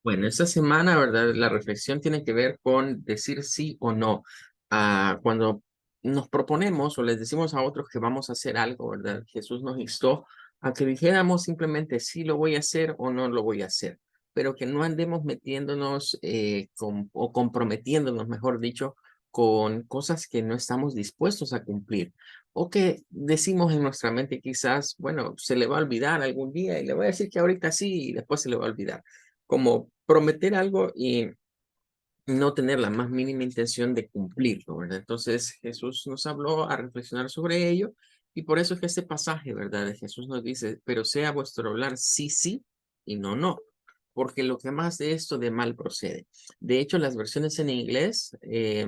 Bueno, esta semana, ¿verdad? La reflexión tiene que ver con decir sí o no. Cuando nos proponemos o les decimos a otros que vamos a hacer algo, ¿verdad? Jesús nos instó a que dijéramos simplemente sí lo voy a hacer o no lo voy a hacer, pero que no andemos metiéndonos o comprometiéndonos, mejor dicho, con cosas que no estamos dispuestos a cumplir. O que decimos en nuestra mente quizás, bueno, se le va a olvidar algún día y le voy a decir que ahorita sí y después se le va a olvidar como prometer algo y no tener la más mínima intención de cumplirlo, ¿verdad? Entonces Jesús nos habló a reflexionar sobre ello y por eso es que este pasaje, ¿verdad? De Jesús nos dice, pero sea vuestro hablar sí, sí y no, no, porque lo que más de esto de mal procede. De hecho, las versiones en inglés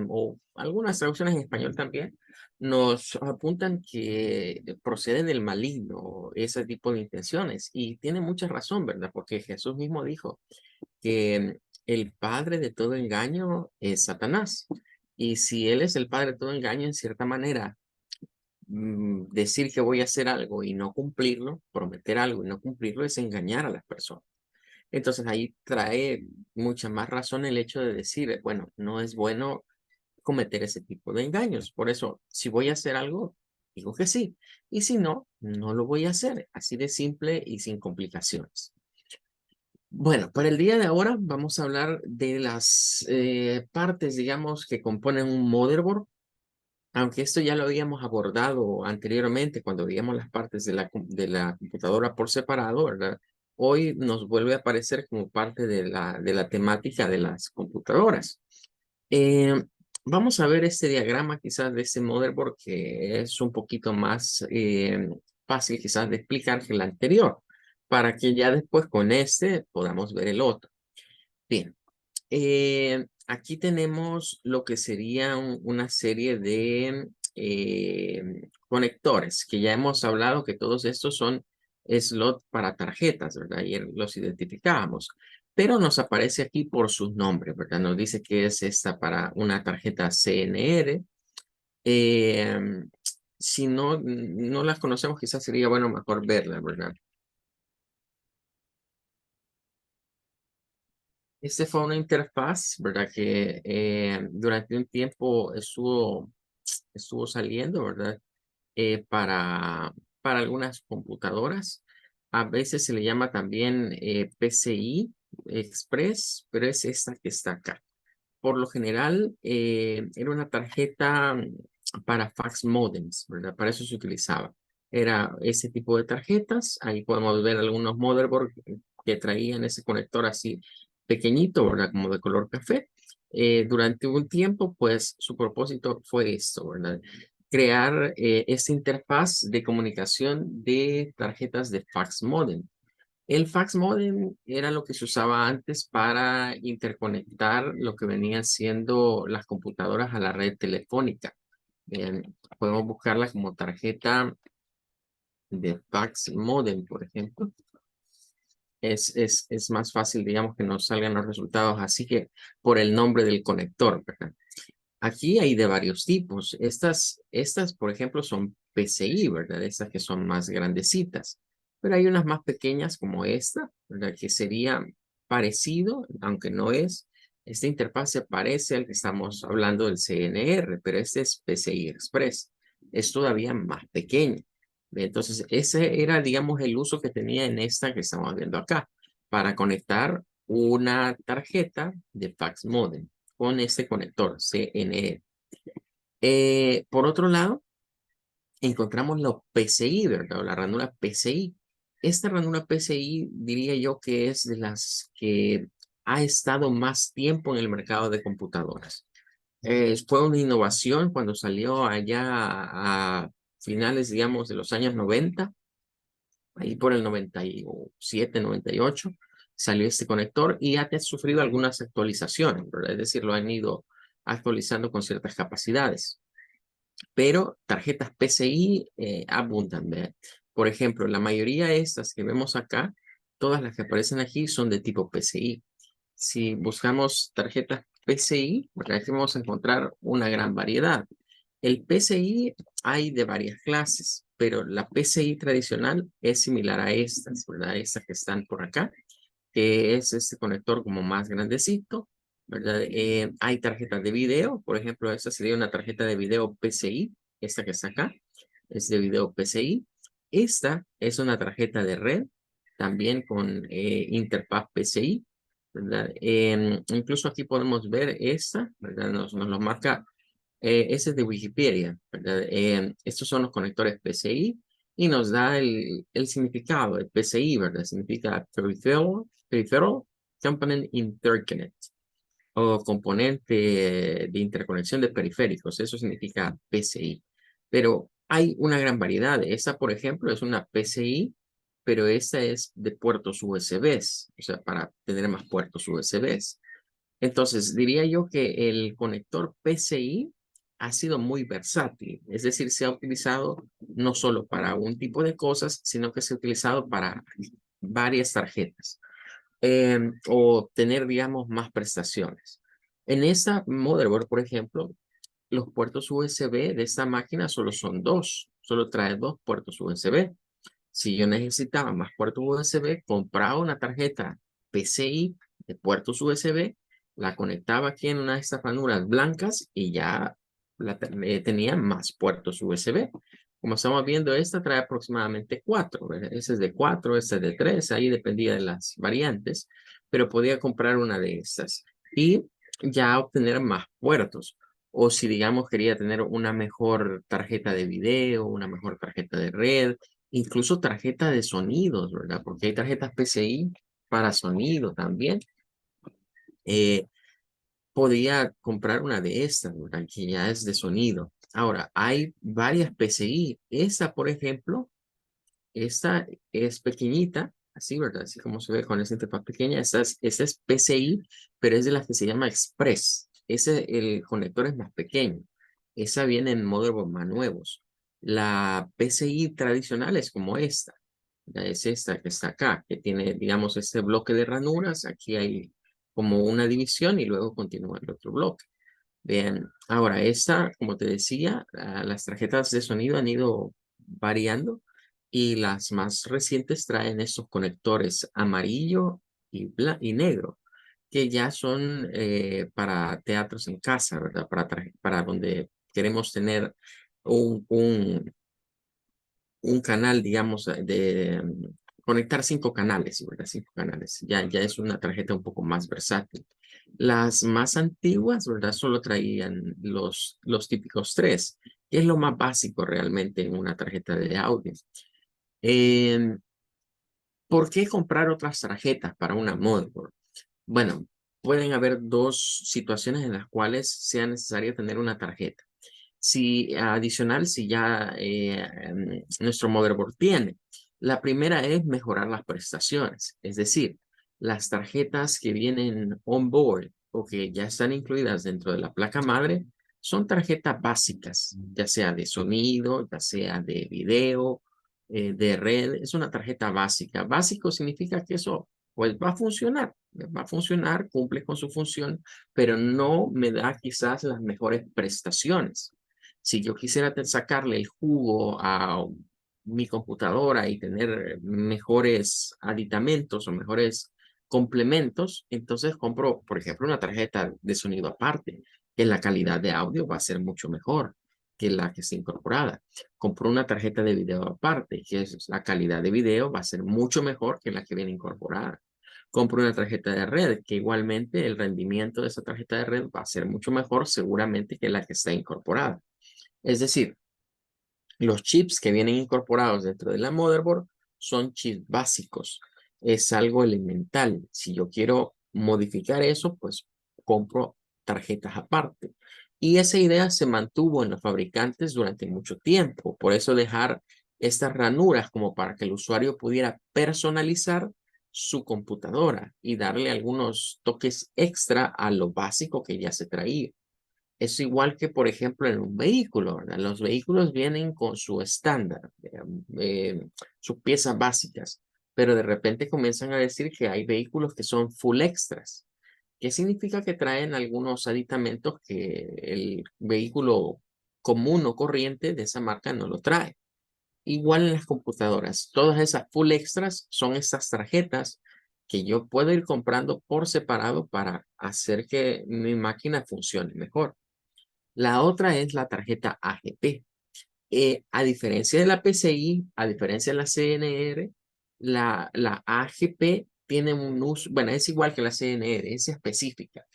o algunas traducciones en español también nos apuntan que procede del maligno, ese tipo de intenciones y tiene mucha razón, ¿verdad? Porque Jesús mismo dijo, que el padre de todo engaño es Satanás. Y si él es el padre de todo engaño, en cierta manera, decir que voy a hacer algo y no cumplirlo, prometer algo y no cumplirlo, es engañar a las personas. Entonces ahí trae mucha más razón el hecho de decir, bueno, no es bueno cometer ese tipo de engaños. Por eso, si voy a hacer algo, digo que sí. Y si no, no lo voy a hacer. Así de simple y sin complicaciones. Bueno, para el día de ahora vamos a hablar de las partes, digamos, que componen un motherboard, aunque esto ya lo habíamos abordado anteriormente cuando veíamos las partes de de la computadora por separado, ¿verdad? Hoy nos vuelve a aparecer como parte de de la temática de las computadoras. Eh, Vamos a ver este diagrama quizás de este motherboard que es un poquito más fácil quizás de explicar que el anterior, para que ya después con este podamos ver el otro. Bien, aquí tenemos lo que sería una serie de conectores, que ya hemos hablado que todos estos son slot para tarjetas, ¿verdad? Ayer los identificábamos, pero nos aparece aquí por sus nombres, ¿verdad? Nos dice que es esta para una tarjeta CNR. em, si no las conocemos, quizás sería bueno mejor verlas, ¿verdad? Este fue una interfaz, ¿verdad? Que durante un tiempo estuvo saliendo, ¿verdad? Para algunas computadoras. A veces se le llama también PCI Express, pero es esta que está acá. Por lo general, era una tarjeta para fax modems, ¿verdad? Para eso se utilizaba. Era ese tipo de tarjetas. Ahí podemos ver algunos motherboards que traían ese conector así pequeñito, ¿verdad? Como de color café. Durante un tiempo, pues su propósito fue esto, ¿verdad? Crear esta interfaz de comunicación de tarjetas de fax modem. El fax modem era lo que se usaba antes para interconectar lo que venían siendo las computadoras a la red telefónica. Podemos buscarla como tarjeta de fax modem, por ejemplo. Es más fácil, digamos, que nos salgan los resultados así que por el nombre del conector, ¿verdad? Aquí hay de varios tipos. Estas, por ejemplo, son PCI, ¿verdad? Estas que son más grandecitas. Pero hay unas más pequeñas como esta, ¿verdad? Que sería parecido, aunque no es. Esta interfaz se parece al que estamos hablando del CNR, pero este es PCI Express. Es todavía más pequeño. Entonces, ese era, digamos, el uso que tenía en esta que estamos viendo acá, para conectar una tarjeta de fax modem con este conector CNE. Por otro lado, encontramos los PCI, ¿verdad? O la ranura PCI. Esta ranura PCI diría yo que es de las que ha estado más tiempo en el mercado de computadoras. Fue una innovación cuando salió allá a finales, digamos, de los años 90, ahí por el 97, 98, salió este conector y ha sufrido algunas actualizaciones, ¿verdad? Es decir, lo han ido actualizando con ciertas capacidades. Pero tarjetas PCI abundan, ¿verdad? Por ejemplo, la mayoría de estas que vemos acá, todas las que aparecen aquí son de tipo PCI. Si buscamos tarjetas PCI, ¿verdad? Aquí vamos a encontrar una gran variedad. El PCI hay de varias clases, pero la PCI tradicional es similar a estas, ¿verdad? Estas que están por acá. que es este conector como más grandecito, ¿verdad? Hay tarjetas de video, por ejemplo, esta sería una tarjeta de video PCI, esta que está acá, es de video PCI. Esta es una tarjeta de red, también con interfaz PCI, ¿verdad? Incluso aquí podemos ver esta, ¿verdad? Nos lo marca, ese es de Wikipedia, ¿verdad? Estos son los conectores PCI y nos da el significado de PCI, ¿verdad? Significa Peripheral Component Interconnect o componente de interconexión de periféricos. Eso significa PCI. Pero hay una gran variedad. Esta, por ejemplo, es una PCI, pero esta es de puertos USBs, o sea, para tener más puertos USBs. Entonces, diría yo que el conector PCI ha sido muy versátil, es decir, se ha utilizado no solo para un tipo de cosas, sino que se ha utilizado para varias tarjetas o tener, digamos, más prestaciones. En esta motherboard, por ejemplo, los puertos USB de esta máquina solo son dos, solo trae dos puertos USB. Si yo necesitaba más puertos USB, compraba una tarjeta PCI de puertos USB, la conectaba aquí en una de estas ranuras blancas y ya tenía más puertos USB. Como estamos viendo, esta trae aproximadamente cuatro, ¿verdad? Ese es de cuatro, ese es de tres, ahí dependía de las variantes, pero podía comprar una de estas y ya obtener más puertos. O si, digamos, quería tener una mejor tarjeta de video, una mejor tarjeta de red, incluso tarjeta de sonidos, ¿verdad? Porque hay tarjetas PCI para sonido también. Eh, Podía comprar una de estas, ¿verdad? Que ya es de sonido. Ahora, hay varias PCI. Esta, por ejemplo, esta es pequeñita, así, ¿verdad? Así como se ve con esta interfaz pequeña. Esta es PCI, pero es de las que se llama Express. El conector es más pequeño. Esa viene en motherboard más nuevos. La PCI tradicional es como esta. Es esta que está acá, que tiene, digamos, este bloque de ranuras. Aquí hay como una división y luego continúa el otro bloque. Bien, ahora esta, como te decía, las tarjetas de sonido han ido variando y las más recientes traen estos conectores amarillo y negro, que ya son para teatros en casa, ¿verdad? Para donde queremos tener un un canal, digamos, conectar cinco canales, ¿verdad? Cinco canales. Ya es una tarjeta un poco más versátil. Las más antiguas, ¿verdad? Solo traían los típicos tres, que es lo más básico realmente en una tarjeta de audio. Em, ¿Por qué comprar otras tarjetas para una motherboard? Bueno, pueden haber dos situaciones en las cuales sea necesario tener una tarjeta. Si adicional, si ya nuestro motherboard tiene. La primera es mejorar las prestaciones, es decir, las tarjetas que vienen on board o que ya están incluidas dentro de la placa madre son tarjetas básicas, ya sea de sonido, ya sea de video, de red, es una tarjeta básica. Básico significa que eso pues va a funcionar, cumple con su función, pero no me da quizás las mejores prestaciones. Si yo quisiera sacarle el jugo a mi computadora y tener mejores aditamentos o mejores complementos, entonces compro, por ejemplo, una tarjeta de sonido aparte, que la calidad de audio va a ser mucho mejor que la que está incorporada. Compro una tarjeta de video aparte, que es la calidad de video va a ser mucho mejor que la que viene incorporada. Compro una tarjeta de red, que igualmente el rendimiento de esa tarjeta de red va a ser mucho mejor seguramente que la que está incorporada. Es decir, los chips que vienen incorporados dentro de la motherboard son chips básicos. Es algo elemental. Si yo quiero modificar eso, pues compro tarjetas aparte. Y esa idea se mantuvo en los fabricantes durante mucho tiempo. Por eso dejar estas ranuras como para que el usuario pudiera personalizar su computadora y darle algunos toques extra a lo básico que ya se traía. Es igual que, por ejemplo, en un vehículo, ¿verdad? Los vehículos vienen con su estándar, sus piezas básicas, pero de repente comienzan a decir que hay vehículos que son full extras. ¿Qué significa? Que traen algunos aditamentos que el vehículo común o corriente de esa marca no lo trae. Igual en las computadoras, todas esas full extras son estas tarjetas que yo puedo ir comprando por separado para hacer que mi máquina funcione mejor. La otra es la tarjeta AGP. A diferencia de la PCI, a diferencia de la CNR, la AGP tiene un uso, bueno, es igual que la CNR, es específica.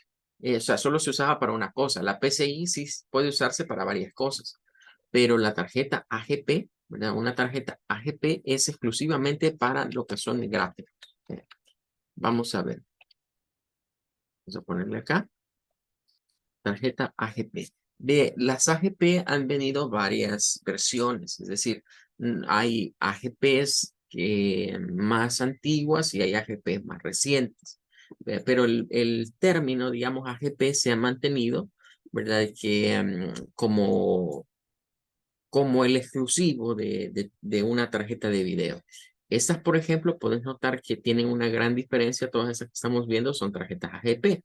O sea, solo se usaba para una cosa. La PCI sí puede usarse para varias cosas, pero la tarjeta AGP, ¿verdad? Una tarjeta AGP es exclusivamente para lo que son gráficos. Vamos a ver. Vamos a ponerle acá. Tarjeta AGP. De las AGP han venido varias versiones, es decir, hay AGPs más antiguas y hay AGPs más recientes. Pero el término, digamos, AGP se ha mantenido, ¿verdad? Que como el exclusivo de una tarjeta de video. Estas, por ejemplo, puedes notar que tienen una gran diferencia. Todas esas que estamos viendo son tarjetas AGP.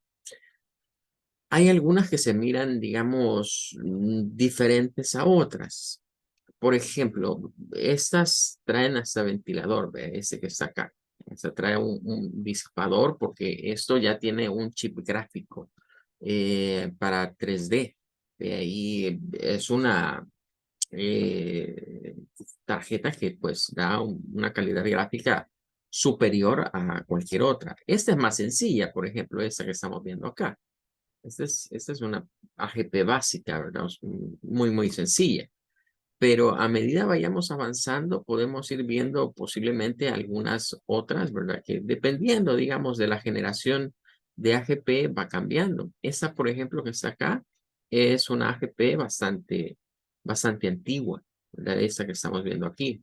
Hay algunas que se miran, digamos, diferentes a otras. Por ejemplo, estas traen hasta ventilador, ve, ese que está acá. Esta trae un disipador porque esto ya tiene un chip gráfico para 3D. De ahí es una eh, tarjeta que pues da una calidad gráfica superior a cualquier otra. Esta es más sencilla, por ejemplo, esta que estamos viendo acá. Esta es una AGP básica, ¿verdad? Muy, muy sencilla. Pero a medida vayamos avanzando, podemos ir viendo posiblemente algunas otras, ¿verdad? Que dependiendo, digamos, de la generación de AGP va cambiando. Esta, por ejemplo, que está acá, es una AGP bastante antigua, ¿verdad? Esta que estamos viendo aquí.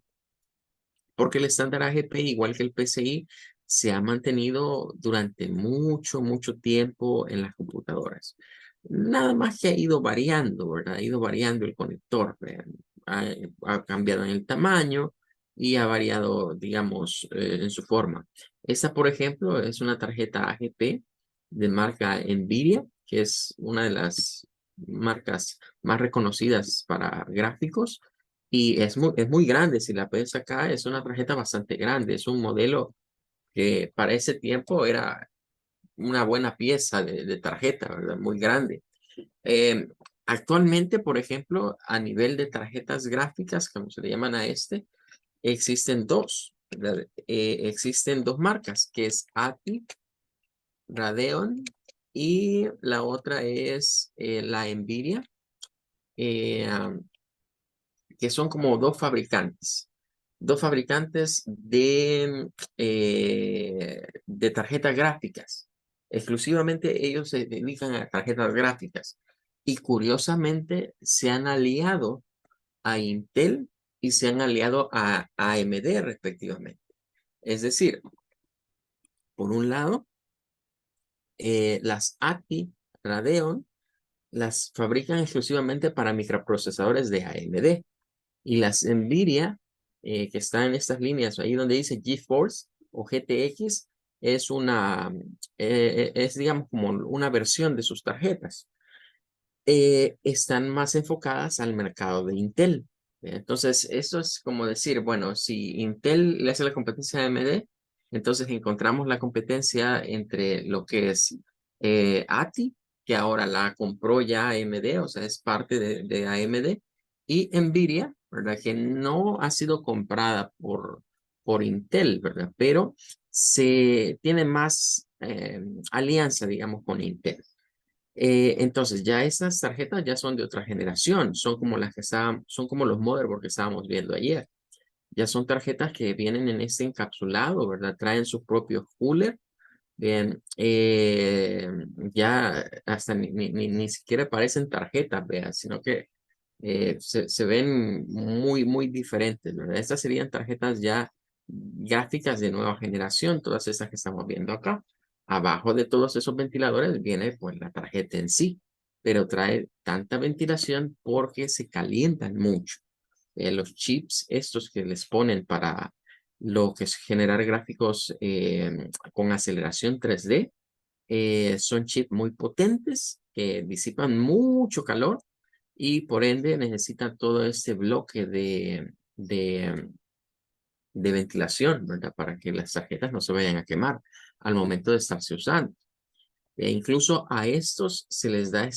Porque el estándar AGP, igual que el PCI, se ha mantenido durante mucho, mucho tiempo en las computadoras. Nada más que ha ido variando, ¿verdad? Ha ido variando el conector, ¿verdad? Ha cambiado en el tamaño y ha variado, digamos, en su forma. Esta, por ejemplo, es una tarjeta AGP de marca NVIDIA, que es una de las marcas más reconocidas para gráficos y es muy grande. Si la ves acá, es una tarjeta bastante grande. Es un modelo que para ese tiempo era una buena pieza de tarjeta, ¿verdad? Muy grande. Eh, Actualmente, por ejemplo, a nivel de tarjetas gráficas, como se le llaman a este, existen dos, ¿verdad? Existen dos marcas, que es ATI, Radeon, y la otra es la NVIDIA. Eh, que son como dos fabricantes de tarjetas gráficas. Exclusivamente ellos se dedican a tarjetas gráficas. Y curiosamente se han aliado a Intel y se han aliado a AMD respectivamente. Es decir, por un lado, las ATI Radeon las fabrican exclusivamente para microprocesadores de AMD. Y las NVIDIA, que están en estas líneas, ahí donde dice GeForce o GTX, es digamos como una versión de sus tarjetas. Están más enfocadas al mercado de Intel. Entonces, eso es como decir, bueno, si Intel le hace la competencia a AMD, entonces encontramos la competencia entre lo que es ATI, que ahora la compró ya AMD, o sea, es parte de AMD, y Nvidia, ¿verdad? Que no ha sido comprada por Intel, ¿verdad? Pero se tiene más alianza, digamos, con Intel. Entonces, ya esas tarjetas ya son de otra generación, son como las que son como los motherboard que estábamos viendo ayer. Ya son tarjetas que vienen en este encapsulado, ¿verdad? Traen su propio cooler. Bien, ya hasta ni siquiera parecen tarjetas, vea, sino que se ven muy, muy diferentes, ¿verdad? Estas serían tarjetas ya gráficas de nueva generación, todas estas que estamos viendo acá. Abajo de todos esos ventiladores viene pues la tarjeta en sí, pero trae tanta ventilación porque se calientan mucho. Los chips, estos que les ponen para lo que es generar gráficos con aceleración 3D, son chips muy potentes que disipan mucho calor y por ende necesitan todo este bloque de ventilación, ¿verdad? Para que las tarjetas no se vayan a quemar. al momento de estarse usando. E incluso a estos se les da,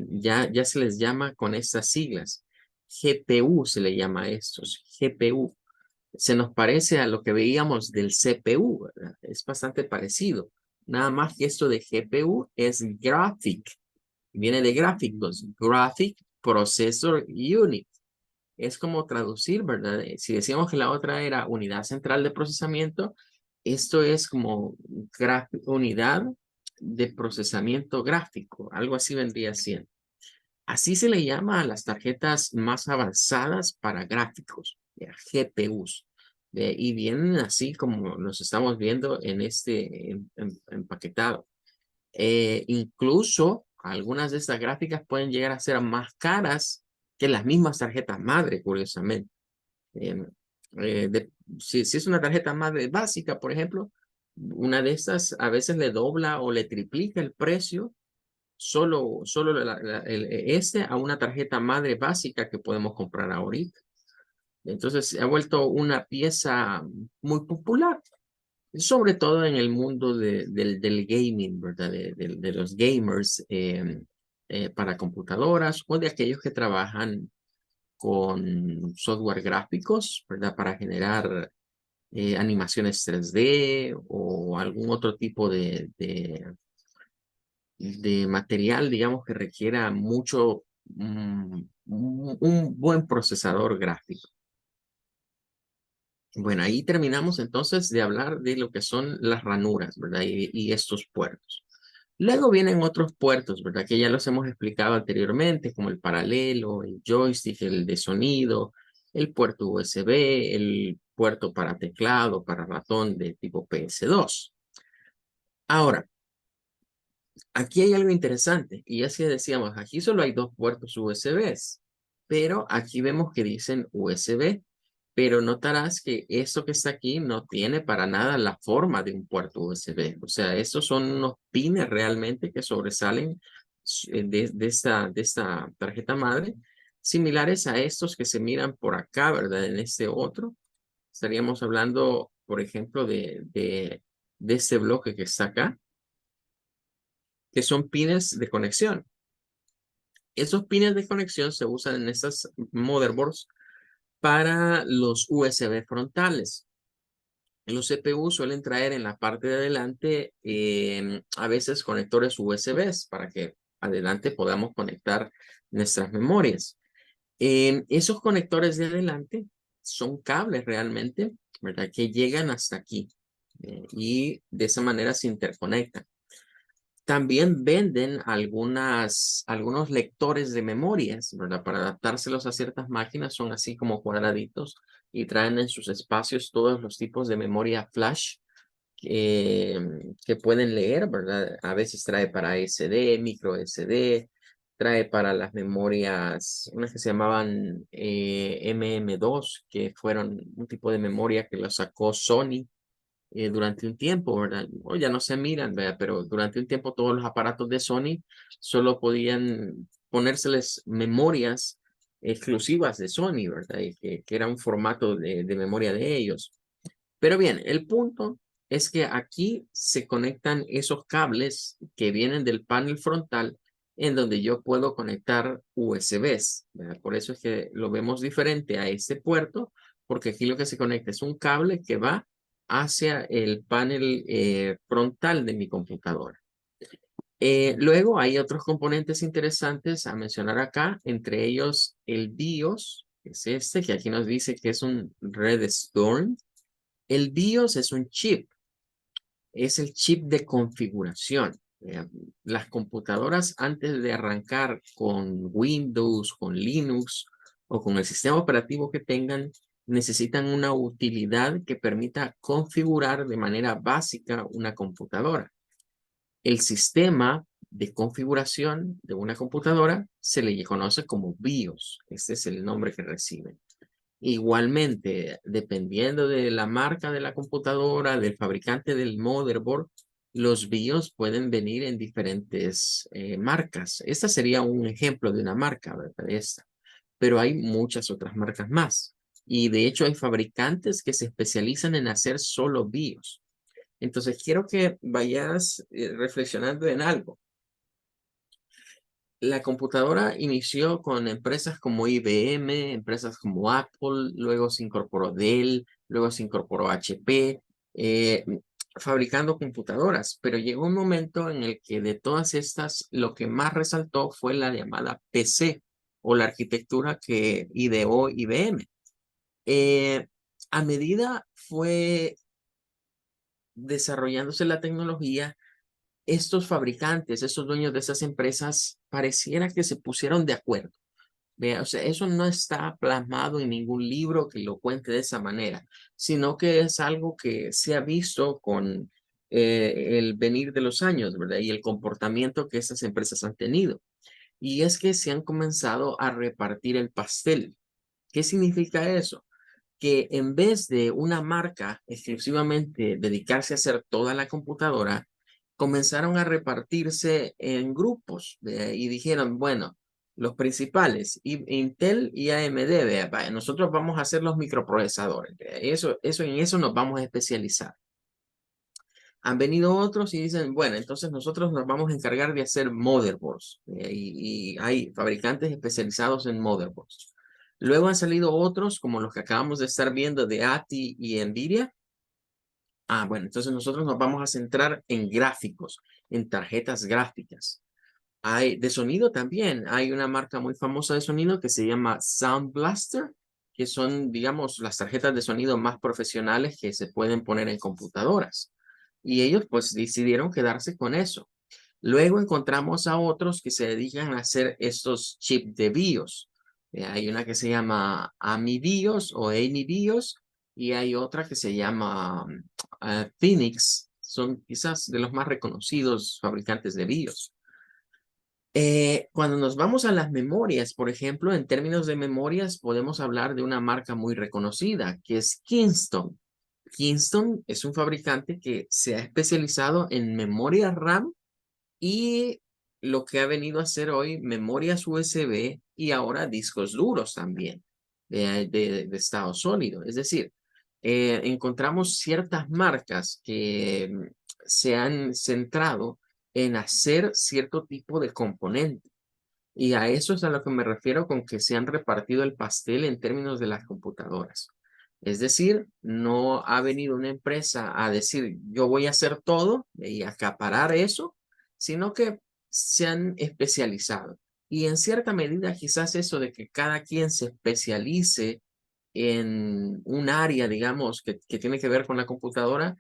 ya se les llama con estas siglas. GPU se le llama a estos, GPU. Se nos parece a lo que veíamos del CPU, ¿verdad? Es bastante parecido. Nada más que esto de GPU es Graphic. Viene de gráficos, Graphic Processor Unit. Es como traducir, ¿verdad? Si decíamos que la otra era unidad central de procesamiento, esto es como unidad de procesamiento gráfico, algo así vendría siendo. Así se le llama a las tarjetas más avanzadas para gráficos, GPUs. Y vienen así como los estamos viendo en este empaquetado. Incluso algunas de estas gráficas pueden llegar a ser más caras que las mismas tarjetas madre, curiosamente. Em, si es una tarjeta madre básica, por ejemplo, una de estas a veces le dobla o le triplica el precio solo este a una tarjeta madre básica que podemos comprar ahorita. Entonces se ha vuelto una pieza muy popular, sobre todo en el mundo del gaming, ¿verdad? De los gamers para computadoras o de aquellos que trabajan con software gráficos, ¿verdad? Para generar animaciones 3D o algún otro tipo de material, digamos, que requiera mucho, un buen procesador gráfico. Bueno, ahí terminamos entonces de hablar de lo que son las ranuras, ¿verdad? Y estos puertos. Luego vienen otros puertos, ¿verdad? Que ya los hemos explicado anteriormente, como el paralelo, el joystick, el de sonido, el puerto USB, el puerto para teclado, para ratón de tipo PS2. Ahora, aquí hay algo interesante, y es que decíamos, aquí solo hay dos puertos USBs, pero aquí vemos que dicen USB, pero notarás que esto que está aquí no tiene para nada la forma de un puerto USB. O sea, estos son unos pines realmente que sobresalen de esta tarjeta madre, similares a estos que se miran por acá, ¿verdad? En este otro. Estaríamos hablando, por ejemplo, de este bloque que está acá, que son pines de conexión. Esos pines de conexión se usan en estas motherboards para los USB frontales. Los CPU suelen traer en la parte de adelante a veces conectores USBs para que adelante podamos conectar nuestras memorias. Esos conectores de adelante son cables realmente, ¿verdad? Que llegan hasta aquí y de esa manera se interconectan. También venden algunos lectores de memorias, ¿verdad? Para adaptárselos a ciertas máquinas, son así como cuadraditos y traen en sus espacios todos los tipos de memoria flash que pueden leer, ¿verdad? A veces trae para SD, micro SD, trae para las memorias, unas que se llamaban MM2, que fueron un tipo de memoria que lo sacó Sony durante un tiempo, ¿verdad? O ya no se miran, ¿verdad? Pero durante un tiempo todos los aparatos de Sony solo podían ponérseles memorias exclusivas de Sony, ¿verdad? Y que era un formato de memoria de ellos. Pero bien, el punto es que aquí se conectan esos cables que vienen del panel frontal en donde yo puedo conectar USBs, ¿verdad? Por eso es que lo vemos diferente a este puerto, porque aquí lo que se conecta es un cable que va hacia el panel frontal de mi computadora. Luego hay otros componentes interesantes a mencionar acá, entre ellos el BIOS, que es este, que aquí nos dice que es un Redstone. El BIOS es un chip, es el chip de configuración. Las computadoras antes de arrancar con Windows, con Linux o con el sistema operativo que tengan, necesitan una utilidad que permita configurar de manera básica una computadora. El sistema de configuración de una computadora se le conoce como BIOS. Este es el nombre que recibe. Igualmente, dependiendo de la marca de la computadora, del fabricante del motherboard, los BIOS pueden venir en diferentes marcas. Esta sería un ejemplo de una marca, ¿verdad? Esta. Pero hay muchas otras marcas más. Y de hecho hay fabricantes que se especializan en hacer solo BIOS. Entonces, quiero que vayas reflexionando en algo. La computadora inició con empresas como IBM, empresas como Apple, luego se incorporó Dell, luego se incorporó HP, eh, fabricando computadoras, pero llegó un momento en el que de todas estas, lo que más resaltó fue la llamada PC o la arquitectura que ideó IBM. Eh, a medida fue desarrollándose la tecnología, estos fabricantes, estos dueños de esas empresas, pareciera que se pusieron de acuerdo. Vea, o sea, eso no está plasmado en ningún libro que lo cuente de esa manera, sino que es algo que se ha visto con el venir de los años, ¿verdad? Y el comportamiento que esas empresas han tenido. Y es que se han comenzado a repartir el pastel. ¿Qué significa eso? Que en vez de una marca exclusivamente dedicarse a hacer toda la computadora, comenzaron a repartirse en grupos y dijeron, bueno, los principales, Intel y AMD, vea, vaya, nosotros vamos a hacer los microprocesadores, vea, en eso nos vamos a especializar. Han venido otros y dicen, bueno, entonces nosotros nos vamos a encargar de hacer motherboards. Y hay fabricantes especializados en motherboards. Luego han salido otros, como los que acabamos de estar viendo de ATI y NVIDIA. Ah, bueno, entonces nosotros nos vamos a centrar en gráficos, en tarjetas gráficas. Hay de sonido también. Hay una marca muy famosa de sonido que se llama Sound Blaster, que son, digamos, las tarjetas de sonido más profesionales que se pueden poner en computadoras. Y ellos pues decidieron quedarse con eso. Luego encontramos a otros que se dedican a hacer estos chips de BIOS. Hay una que se llama AMI BIOS o AMI BIOS y hay otra que se llama Phoenix. Son quizás de los más reconocidos fabricantes de BIOS. Cuando nos vamos a las memorias, por ejemplo, en términos de memorias, podemos hablar de una marca muy reconocida, que es Kingston. Kingston es un fabricante que se ha especializado en memoria RAM y lo que ha venido a hacer hoy, memorias USB y ahora discos duros también de estado sólido. Es decir, encontramos ciertas marcas que se han centrado en hacer cierto tipo de componente. Y a eso es a lo que me refiero con que se han repartido el pastel en términos de las computadoras. Es decir, no ha venido una empresa a decir yo voy a hacer todo y acaparar eso, sino que se han especializado. Y en cierta medida quizás eso de que cada quien se especialice en un área, digamos, que tiene que ver con la computadora,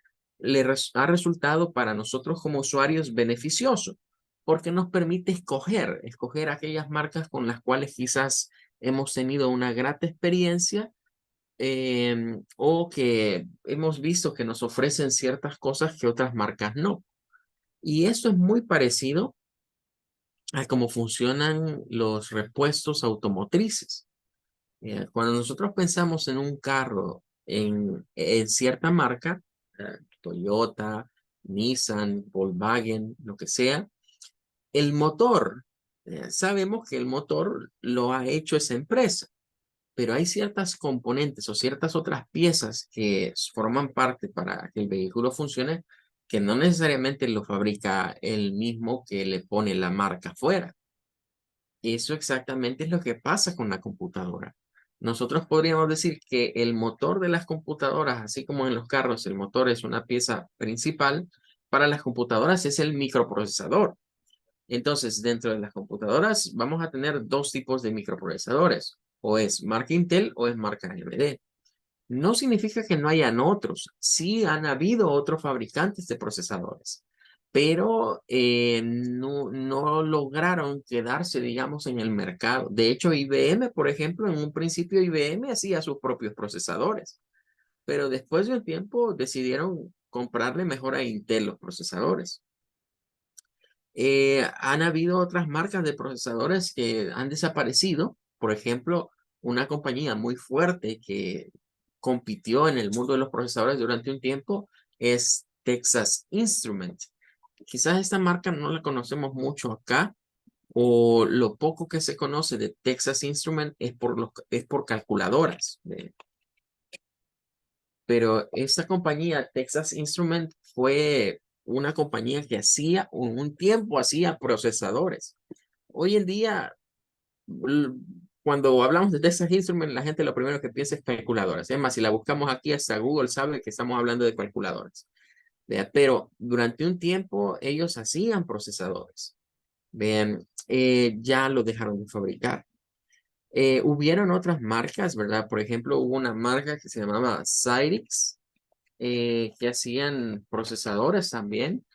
ha resultado para nosotros como usuarios beneficioso, porque nos permite escoger aquellas marcas con las cuales quizás hemos tenido una grata experiencia o que hemos visto que nos ofrecen ciertas cosas que otras marcas no. Y esto es muy parecido a cómo funcionan los repuestos automotrices. Cuando nosotros pensamos en un carro en cierta marca, Toyota, Nissan, Volkswagen, lo que sea, el motor, sabemos que el motor lo ha hecho esa empresa, pero hay ciertas componentes o ciertas otras piezas que forman parte para que el vehículo funcione que no necesariamente lo fabrica el mismo que le pone la marca fuera. Eso exactamente es lo que pasa con la computadora. Nosotros podríamos decir que el motor de las computadoras, así como en los carros, el motor es una pieza principal, para las computadoras es el microprocesador. Entonces, dentro de las computadoras vamos a tener dos tipos de microprocesadores, o es marca Intel o es marca AMD. No significa que no hayan otros, sí han habido otros fabricantes de procesadores, pero no lograron quedarse, digamos, en el mercado. De hecho, IBM, por ejemplo, en un principio IBM hacía sus propios procesadores, pero después de un tiempo decidieron comprarle mejor a Intel los procesadores. Han habido otras marcas de procesadores que han desaparecido. Por ejemplo, una compañía muy fuerte que compitió en el mundo de los procesadores durante un tiempo es Texas Instruments. Quizás esta marca no la conocemos mucho acá, o lo poco que se conoce de Texas Instruments es por calculadoras. Pero esta compañía, Texas Instruments, fue una compañía que hacía, un tiempo hacía procesadores. Hoy en día, l- cuando hablamos de Texas Instruments, la gente lo primero que piensa es calculadoras. Es más, si la buscamos aquí, hasta Google sabe que estamos hablando de calculadoras. ¿Vea? Pero durante un tiempo ellos hacían procesadores. Vean, ya lo dejaron de fabricar. Hubieron otras marcas, ¿verdad? Por ejemplo, hubo una marca que se llamaba Cyrix, que hacían procesadores también,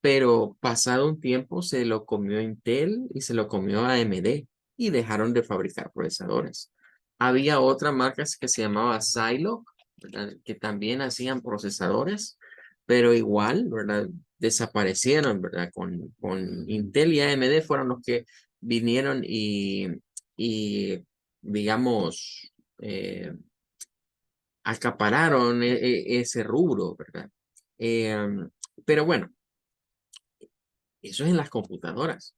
pero pasado un tiempo se lo comió Intel y se lo comió AMD y dejaron de fabricar procesadores. Había otra marca que se llamaba Zilog, ¿verdad? Que también hacían procesadores, pero igual, ¿verdad? Desaparecieron, ¿verdad? Con Intel y AMD fueron los que vinieron y digamos, acapararon ese rubro, ¿verdad? Em, pero bueno, eso es en las computadoras.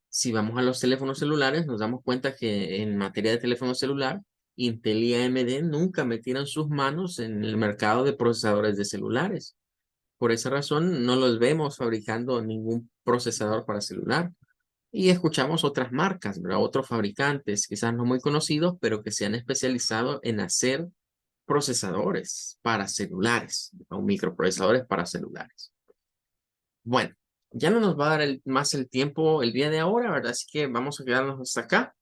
Si vamos a los teléfonos celulares, nos damos cuenta que en materia de teléfono celular, Intel y AMD nunca metieron sus manos en el mercado de procesadores de celulares. Por esa razón, no los vemos fabricando ningún procesador para celular. Y escuchamos otras marcas, ¿verdad? Otros fabricantes, quizás no muy conocidos, pero que se han especializado en hacer procesadores para celulares o microprocesadores para celulares. Bueno, ya no nos va a dar más el tiempo el día de ahora, ¿verdad? Así que vamos a quedarnos hasta acá.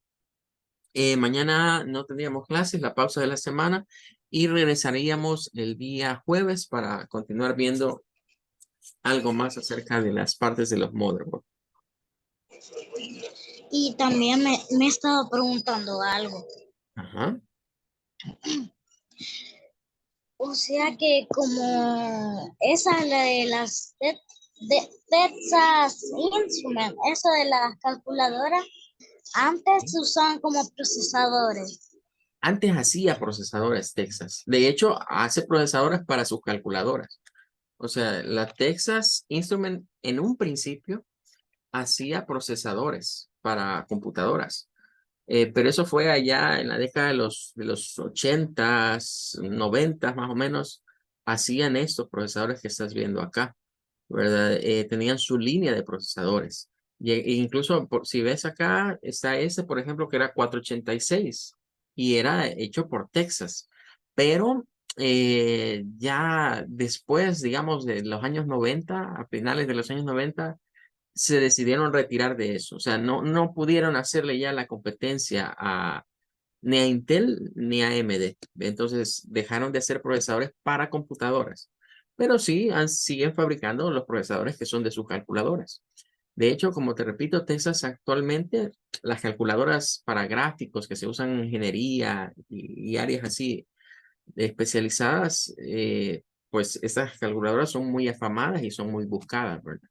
Mañana no tendríamos clases, la pausa de la semana, y regresaríamos el día jueves para continuar viendo algo más acerca de las partes de los motherboards. Y también me he estado preguntando algo. Ajá. O sea que como esa es la de las Texas Instruments, eso de las calculadoras, antes se usaban como procesadores. Antes hacía procesadores Texas. De hecho, hace procesadores para sus calculadoras. O sea, la Texas Instrument en un principio hacía procesadores para computadoras. Pero eso fue allá en la década de los 80s, 90s más o menos, hacían estos procesadores que estás viendo acá, ¿verdad? Tenían su línea de procesadores. E incluso si ves acá, está ese, por ejemplo, que era 486 y era hecho por Texas. Pero ya después, digamos, de los años 90, a finales de los años 90 se decidieron retirar de eso. O sea, no pudieron hacerle ya la competencia ni a Intel ni a AMD. Entonces dejaron de hacer procesadores para computadoras. Pero sí siguen fabricando los procesadores que son de sus calculadoras. De hecho, como te repito, Texas actualmente, las calculadoras para gráficos que se usan en ingeniería y áreas así especializadas, pues estas calculadoras son muy afamadas y son muy buscadas, ¿verdad?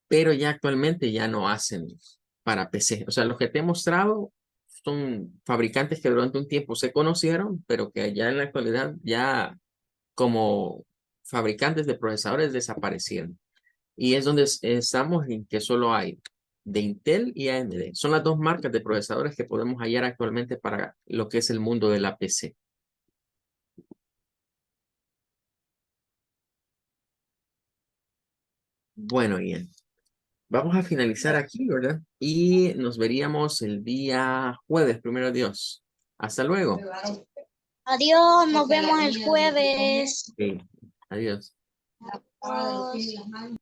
Pero ya actualmente ya no hacen para PC. O sea, los que te he mostrado son fabricantes que durante un tiempo se conocieron, pero que ya en la actualidad ya como fabricantes de procesadores desaparecieron. Y es donde estamos en que solo hay de Intel y AMD. Son las dos marcas de procesadores que podemos hallar actualmente para lo que es el mundo de la PC. Bueno, Ian, vamos a finalizar aquí, ¿verdad? Y nos veríamos el día jueves, primero Dios. Hasta luego. Adiós, nos vemos el jueves. Ok, adiós. Adiós.